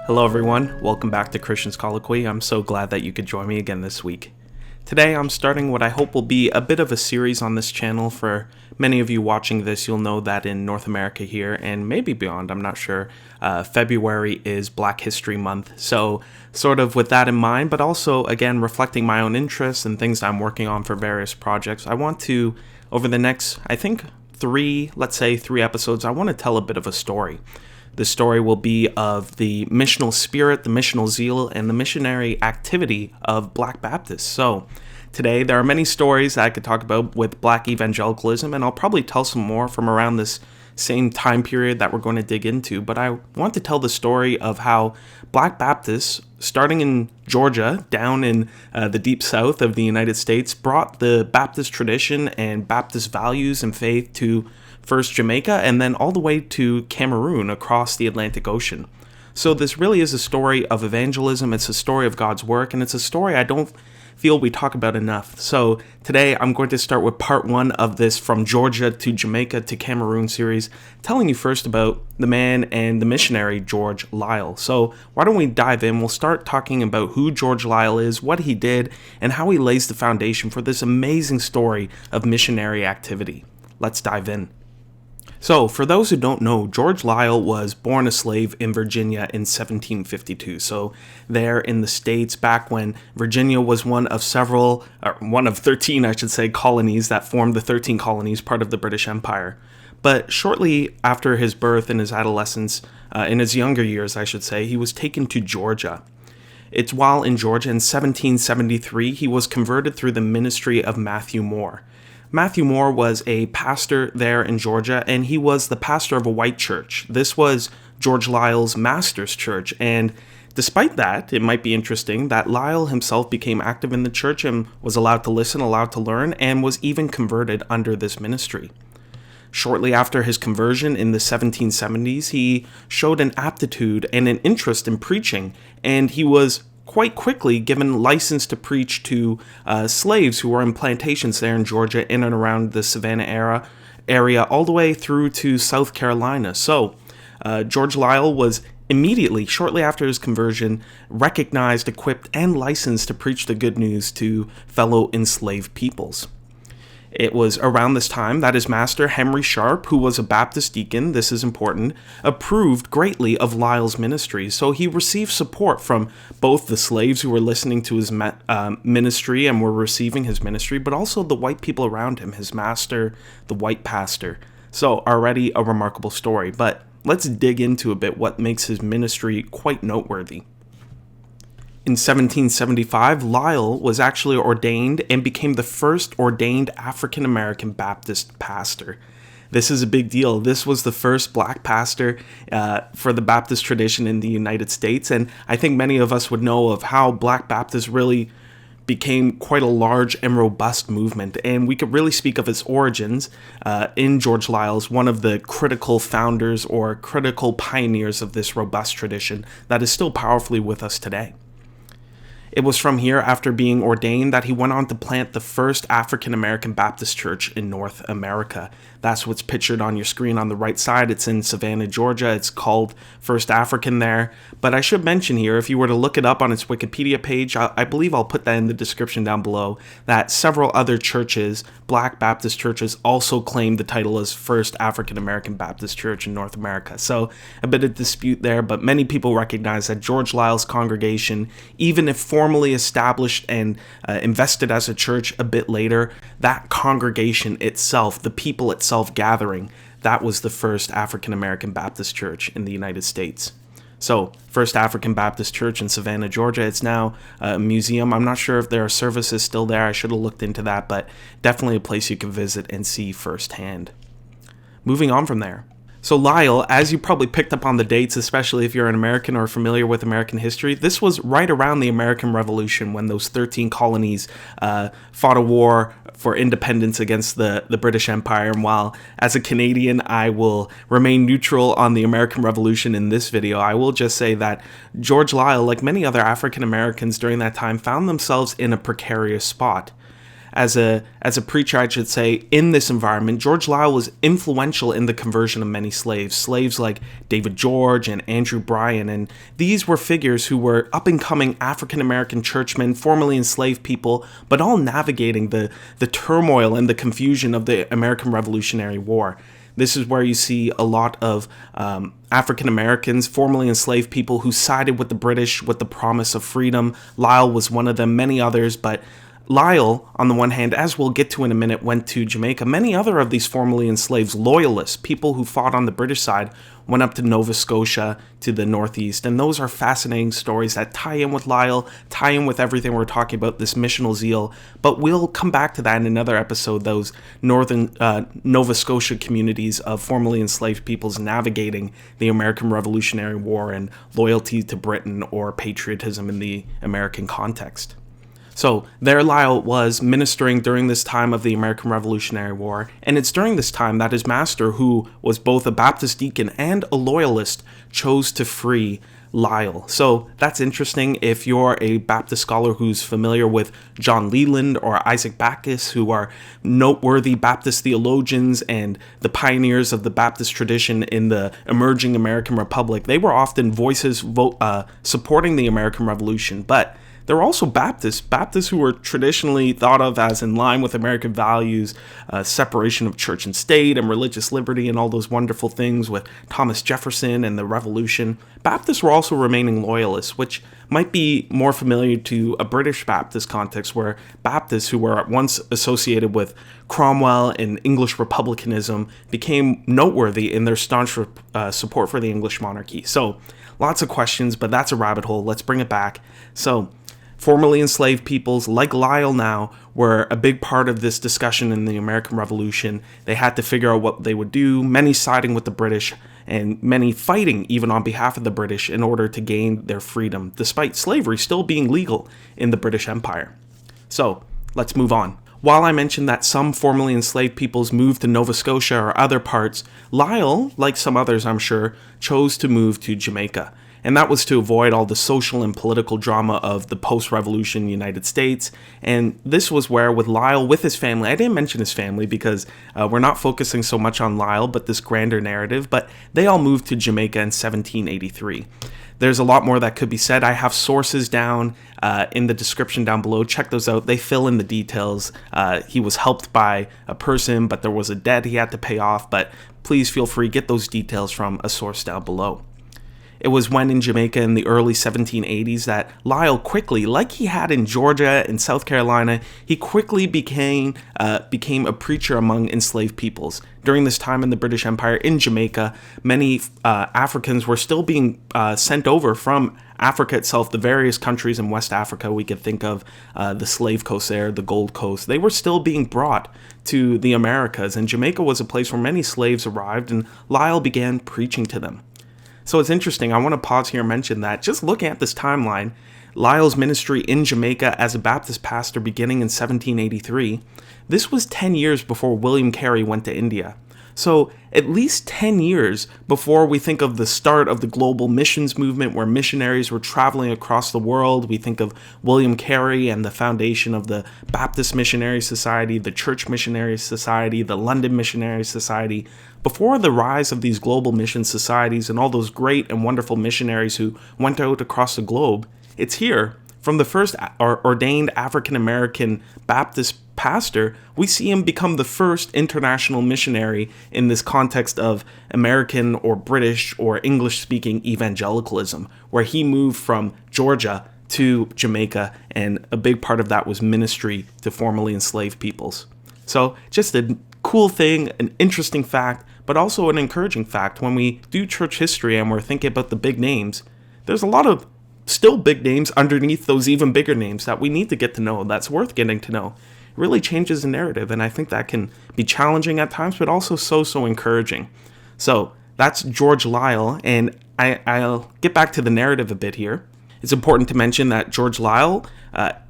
Hello everyone, welcome back to Christian's Colloquy. I'm so glad that you could join me again this week. Today I'm starting what I hope will be a bit of a series on this channel. For many of you watching this, you'll know that in North America here, and maybe beyond, I'm not sure, February is Black History Month. So sort of with that in mind, but also again reflecting my own interests and things I'm working on for various projects, I want to, over the next, I think, three episodes, I want to tell a bit of a story. The story will be of the missional spirit, the missional zeal, and the missionary activity of Black Baptists. So today there are many stories that I could talk about with Black evangelicalism, and I'll probably tell some more from around this same time period that we're going to dig into. But I want to tell the story of how Black Baptists, starting in Georgia, down in the deep south of the United States, brought the Baptist tradition and Baptist values and faith to first Jamaica, and then all the way to Cameroon across the Atlantic Ocean. So this really is a story of evangelism, it's a story of God's work, and it's a story I don't feel we talk about enough. So today I'm going to start with part one of this From Georgia to Jamaica to Cameroon series, telling you first about the man and the missionary George Liele. So why don't we dive in? We'll start talking about who George Liele is, what he did, and how he lays the foundation for this amazing story of missionary activity. Let's dive in. So, for those who don't know, George Liele was born a slave in Virginia in 1752. So, there in the States, back when Virginia was one of 13, I should say, colonies that formed the 13 colonies, part of the British Empire. But shortly after his birth and his adolescence, in his younger years, I should say, he was taken to Georgia. It's while in Georgia in 1773, he was converted through the ministry of Matthew Moore. Matthew Moore was a pastor there in Georgia, and he was the pastor of a white church. This was George Liele's master's church, and despite that, it might be interesting that Liele himself became active in the church and was allowed to listen, allowed to learn, and was even converted under this ministry. Shortly after his conversion in the 1770s, he showed an aptitude and an interest in preaching, and he was quite quickly given license to preach to slaves who were in plantations there in Georgia, in and around the Savannah area, all the way through to South Carolina. So George Liele was immediately, shortly after his conversion, recognized, equipped, and licensed to preach the good news to fellow enslaved peoples. It was around this time that his master, Henry Sharp, who was a Baptist deacon, this is important, approved greatly of Liele's ministry. So he received support from both the slaves who were listening to his ministry and were receiving his ministry, but also the white people around him, his master, the white pastor. So already a remarkable story, but let's dig into a bit what makes his ministry quite noteworthy. In 1775, Liele was actually ordained and became the first ordained African-American Baptist pastor. This is a big deal. This was the first Black pastor for the Baptist tradition in the United States, and I think many of us would know of how Black Baptists really became quite a large and robust movement, and we could really speak of its origins in George Liele as one of the critical founders or critical pioneers of this robust tradition that is still powerfully with us today. It was from here, after being ordained, that he went on to plant the first African-American Baptist church in North America. That's what's pictured on your screen on the right side. It's in Savannah, Georgia. It's called First African there. But I should mention here, if you were to look it up on its Wikipedia page, I believe I'll put that in the description down below, that several other churches, Black Baptist churches, also claim the title as First African-American Baptist Church in North America. So a bit of dispute there, but many people recognize that George Liele's congregation, even if formally established and invested as a church a bit later, that congregation itself, the people itself gathering, that was the first African-American Baptist church in the United States. So, First African Baptist Church in Savannah, Georgia. It's now a museum. I'm not sure if there are services still there. I should have looked into that, but definitely a place you can visit and see firsthand. Moving on from there. So Liele, as you probably picked up on the dates, especially if you're an American or familiar with American history, this was right around the American Revolution when those 13 colonies fought a war for independence against the British Empire. And while as a Canadian I will remain neutral on the American Revolution in this video, I will just say that George Liele, like many other African Americans during that time, found themselves in a precarious spot. as a preacher, I should say, in this environment, George Liele was influential in the conversion of many slaves like David George and Andrew Bryan, and these were figures who were up-and-coming African-American churchmen, formerly enslaved people, but all navigating the turmoil and the confusion of the American Revolutionary War. This is where you see a lot of African Americans, formerly enslaved people, who sided with the British with the promise of freedom. Liele was one of them, many others, but Liele, on the one hand, as we'll get to in a minute, went to Jamaica. Many other of these formerly enslaved loyalists, people who fought on the British side, went up to Nova Scotia, to the northeast. And those are fascinating stories that tie in with Liele, tie in with everything we're talking about, this missional zeal. But we'll come back to that in another episode, those northern Nova Scotia communities of formerly enslaved peoples navigating the American Revolutionary War and loyalty to Britain or patriotism in the American context. So there Liele was ministering during this time of the American Revolutionary War, and it's during this time that his master, who was both a Baptist deacon and a loyalist, chose to free Liele. So that's interesting. If you're a Baptist scholar who's familiar with John Leland or Isaac Backus, who are noteworthy Baptist theologians and the pioneers of the Baptist tradition in the emerging American Republic, they were often voices supporting the American Revolution, but there were also Baptists who were traditionally thought of as in line with American values, separation of church and state and religious liberty and all those wonderful things with Thomas Jefferson and the Revolution. Baptists were also remaining loyalists, which might be more familiar to a British Baptist context, where Baptists who were at once associated with Cromwell and English republicanism became noteworthy in their staunch support for the English monarchy. So lots of questions, but that's a rabbit hole. Let's bring it back. So formerly enslaved peoples like Liele now were a big part of this discussion in the American Revolution. They had to figure out what they would do, many siding with the British and many fighting even on behalf of the British in order to gain their freedom, despite slavery still being legal in the British Empire. So let's move on. While I mentioned that some formerly enslaved peoples moved to Nova Scotia or other parts, Liele, like some others I'm sure, chose to move to Jamaica. And that was to avoid all the social and political drama of the post-revolution United States. And this was where, with Liele, with his family, I didn't mention his family because we're not focusing so much on Liele, but this grander narrative, but they all moved to Jamaica in 1783. There's a lot more that could be said. I have sources down in the description down below. Check those out. They fill in the details. He was helped by a person, but there was a debt he had to pay off. But please feel free, get those details from a source down below. It was when in Jamaica in the early 1780s that Liele quickly, like he had in Georgia and South Carolina, he quickly became a preacher among enslaved peoples. During this time in the British Empire in Jamaica, many Africans were still being sent over from Africa itself, the various countries in West Africa. We could think of the Slave Coast there, the Gold Coast. They were still being brought to the Americas, and Jamaica was a place where many slaves arrived, and Liele began preaching to them. So it's interesting. I want to pause here and mention that just looking at this timeline, Liele's ministry in Jamaica as a Baptist pastor beginning in 1783, this was 10 years before William Carey went to India. So at least 10 years before we think of the start of the global missions movement where missionaries were traveling across the world. We think of William Carey and the foundation of the Baptist Missionary Society, the Church Missionary Society, the London Missionary Society. Before the rise of these global mission societies and all those great and wonderful missionaries who went out across the globe, it's here, from the first ordained African-American Baptist pastor, we see him become the first international missionary in this context of American or British or English-speaking evangelicalism, where he moved from Georgia to Jamaica, and a big part of that was ministry to formerly enslaved peoples. So just a cool thing, an interesting fact, but also an encouraging fact. When we do church history and we're thinking about the big names, there's a lot of still big names underneath those even bigger names that we need to get to know, that's worth getting to know. It really changes the narrative, and I think that can be challenging at times, but also so encouraging. So that's George Liele, and I'll get back to the narrative a bit here. It's important to mention that George Liele,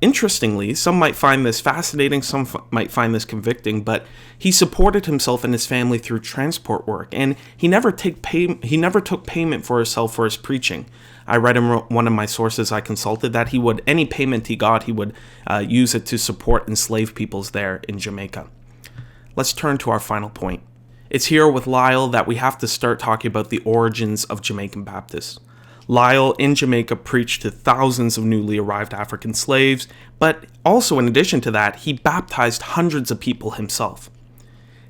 interestingly, some might find this fascinating, some might find this convicting, but he supported himself and his family through transport work, and he never took payment for himself for his preaching. I read in one of my sources I consulted that any payment he got, he would use it to support enslaved peoples there in Jamaica. Let's turn to our final point. It's here with Liele that we have to start talking about the origins of Jamaican Baptists. Liele in Jamaica preached to thousands of newly arrived African slaves, but also in addition to that, he baptized hundreds of people himself.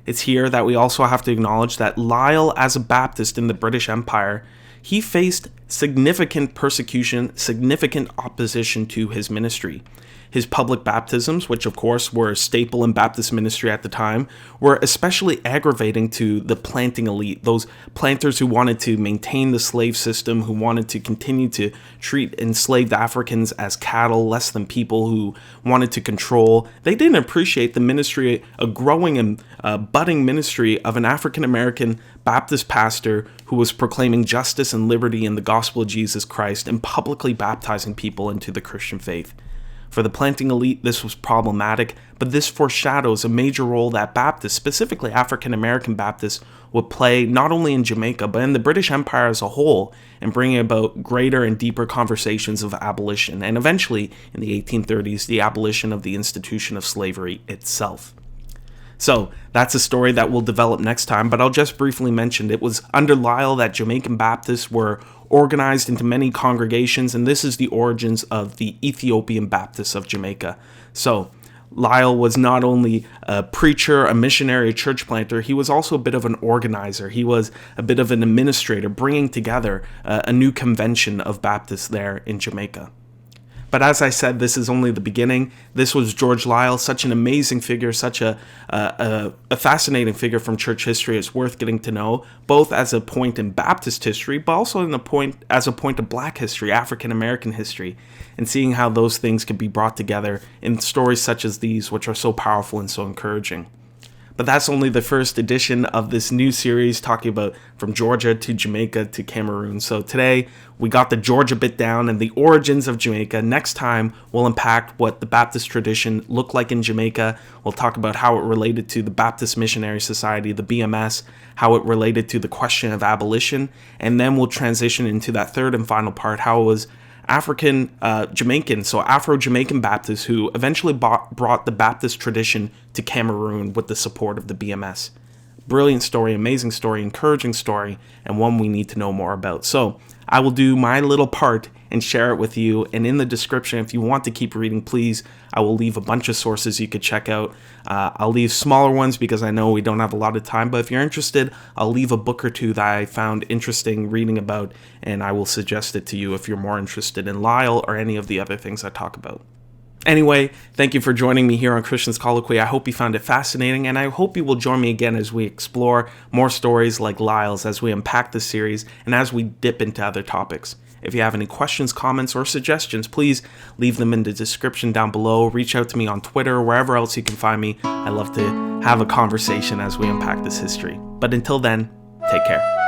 It's here that we also have to acknowledge that Liele, as a Baptist in the British Empire, he faced significant persecution, significant opposition to his ministry. His public baptisms, which of course were a staple in Baptist ministry at the time, were especially aggravating to the planting elite, those planters who wanted to maintain the slave system, who wanted to continue to treat enslaved Africans as cattle, less than people, who wanted to control. They didn't appreciate the ministry, a growing and budding ministry of an African-American Baptist pastor who was proclaiming justice and liberty in the gospel of Jesus Christ and publicly baptizing people into the Christian faith. For the planting elite, this was problematic, but this foreshadows a major role that Baptists, specifically African-American Baptists, would play not only in Jamaica, but in the British Empire as a whole, in bringing about greater and deeper conversations of abolition, and eventually, in the 1830s, the abolition of the institution of slavery itself. So, that's a story that we'll develop next time, but I'll just briefly mention it was under Liele that Jamaican Baptists were organized into many congregations, and this is the origins of the Ethiopian Baptists of Jamaica. So, Liele was not only a preacher, a missionary, a church planter, he was also a bit of an organizer. He was a bit of an administrator, bringing together a new convention of Baptists there in Jamaica. But as I said, this is only the beginning. This was George Liele, such an amazing figure, such a fascinating figure from church history. It's worth getting to know, both as a point in Baptist history, but also as a point of Black history, African American history, and seeing how those things can be brought together in stories such as these, which are so powerful and so encouraging. But that's only the first edition of this new series talking about from Georgia to Jamaica to Cameroon. So today we got the Georgia bit down and the origins of Jamaica. Next time we'll unpack what the Baptist tradition looked like in Jamaica. We'll talk about how it related to the Baptist Missionary Society, the BMS, how it related to the question of abolition, and then we'll transition into that third and final part, how it was Jamaican, so Afro-Jamaican Baptists who eventually brought the Baptist tradition to Cameroon with the support of the BMS. Brilliant story, amazing story, encouraging story, and one we need to know more about. So I will do my little part and share it with you. And in the description, if you want to keep reading, please, I will leave a bunch of sources you could check out. I'll leave smaller ones because I know we don't have a lot of time. But if you're interested, I'll leave a book or two that I found interesting reading about, and I will suggest it to you if you're more interested in Liele or any of the other things I talk about. Anyway, thank you for joining me here on Christian's Colloquy. I hope you found it fascinating, and I hope you will join me again as we explore more stories like Lie's, as we unpack this series, and as we dip into other topics. If you have any questions, comments, or suggestions, please leave them in the description down below. Reach out to me on Twitter, wherever else you can find me. I love to have a conversation as we unpack this history. But until then, take care.